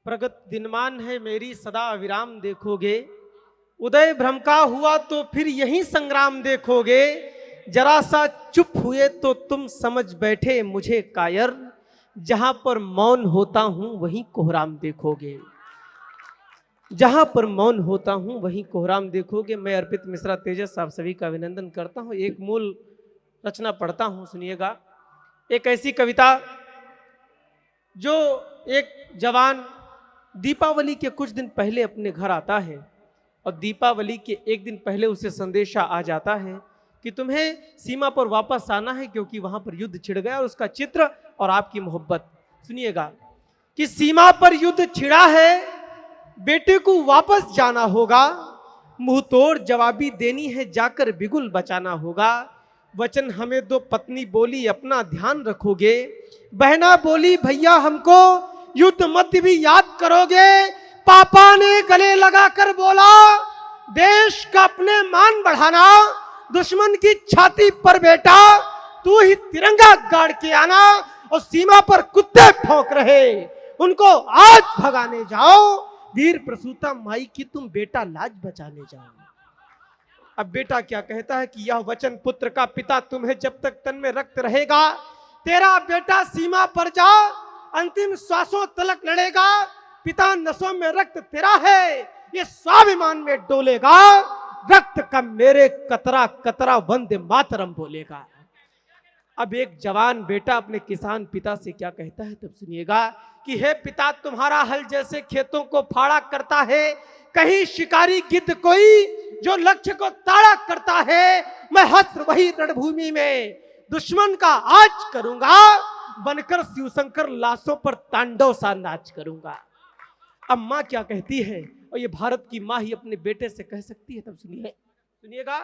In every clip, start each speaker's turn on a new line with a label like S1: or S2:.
S1: प्रगत दिनमान है मेरी सदा विराम देखोगे, उदय भ्रम का हुआ तो फिर यही संग्राम देखोगे। जरा सा चुप हुए तो तुम समझ बैठे मुझे कायर, जहां पर मौन होता हूं वहीं कोहराम देखोगे। जहां पर मौन होता हूं वहीं कोहराम देखोगे। मैं अर्पित मिश्रा तेजस आप सभी का अभिनंदन करता हूं। एक मूल रचना पढ़ता हूं, सुनिएगा। एक ऐसी कविता जो एक जवान दीपावली के कुछ दिन पहले अपने घर आता है और दीपावली के एक दिन पहले उसे संदेशा आ जाता है कि तुम्हें सीमा पर वापस आना है क्योंकि वहां पर युद्ध छिड़ गया। और उसका चित्र और आपकी मोहब्बत सुनिएगा कि सीमा पर युद्ध छिड़ा है, बेटे को वापस जाना होगा, मुंह तोड़ जवाबी देनी है, जाकर बिगुल बचाना होगा। वचन हमें दो, पत्नी बोली अपना ध्यान रखोगे। बहना बोली भैया हमको युद्ध मध्य भी याद करोगे। पापा ने गले लगाकर बोला देश का अपने मान बढ़ाना, दुश्मन की छाती पर बेटा तू ही तिरंगा गाड़ के आना। और सीमा पर कुत्ते भौंक रहे उनको आज भगाने जाओ, वीर प्रसूता माई की तुम बेटा लाज बचाने जाओ। अब बेटा क्या कहता है कि यह वचन पुत्र का पिता तुम्हें जब तक तन में रक्त रहेगा, तेरा बेटा सीमा पर जा अंतिम श्वासों तलक लड़ेगा। पिता नसों में रक्त तेरा है, ये स्वाभिमान में डोलेगा, रक्त का मेरे कतरा कतरा वंदे मातरम बोलेगा। अब एक जवान बेटा अपने किसान पिता से क्या कहता है, तब सुनिएगा कि हे पिता तुम्हारा हल जैसे खेतों को फाड़ा करता है, कहीं शिकारी गिद्ध कोई जो लक्ष्य को ताड़ा करता है। मैं हस्त्र वही रणभूमि में दुश्मन का आज करूंगा, बनकर शिवशंकर लाशों पर तांडव सा नाच करूंगा। अब मां क्या कहती है, और ये भारत की मां ही अपने बेटे से कह सकती है, तब सुनिएगा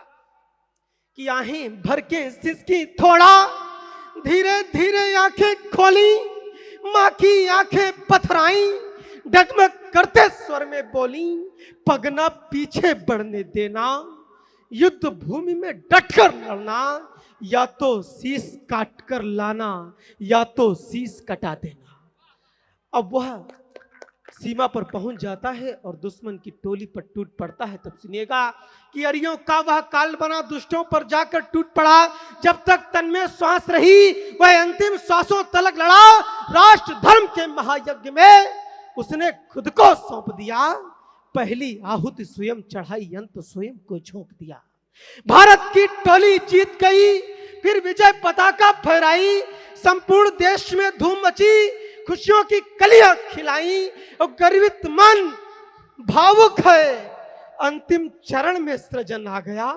S1: कि आहें भर के सिसकी थोड़ा, धीरे धीरे आंखें खोली, मां की आंखें पथराई, डगमग करते स्वर में बोली पगना पीछे बढ़ने देना, युद्ध भूमि में डटकर लड़ना, या तो शीश काट कर लाना या तो शीश कटा देना। अब वह सीमा पर पहुंच जाता है और दुश्मन की टोली पर टूट पड़ता है। तब सुनिएगा कि अरियों का वह काल बना दुष्टों पर जाकर टूट पड़ा, जब तक तन में श्वास रही वह अंतिम श्वासों तलक लड़ा। राष्ट्र धर्म के महायज्ञ में उसने खुद को सौंप दिया, पहली आहुति स्वयं चढ़ाई, अंत स्वयं को झोंक दिया। भारत की टोली जीत गई, फिर विजय पताका फहराई, संपूर्ण देश में धूम मची, खुशियों की कलियां खिलाई। और गर्वित मन भावुक है, अंतिम चरण में सृजन आ गया,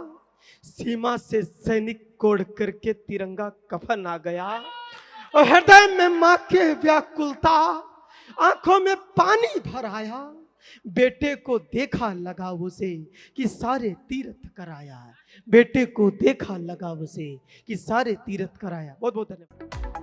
S1: सीमा से सैनिक कोड़ करके तिरंगा कफन आ गया। और हृदय में मां के व्याकुलता, आंखों में पानी भर आया, बेटे को देखा लगा उसे कि सारे तीर्थ कराया, बेटे को देखा लगा उसे कि सारे तीर्थ कराया। बहुत बहुत धन्यवाद।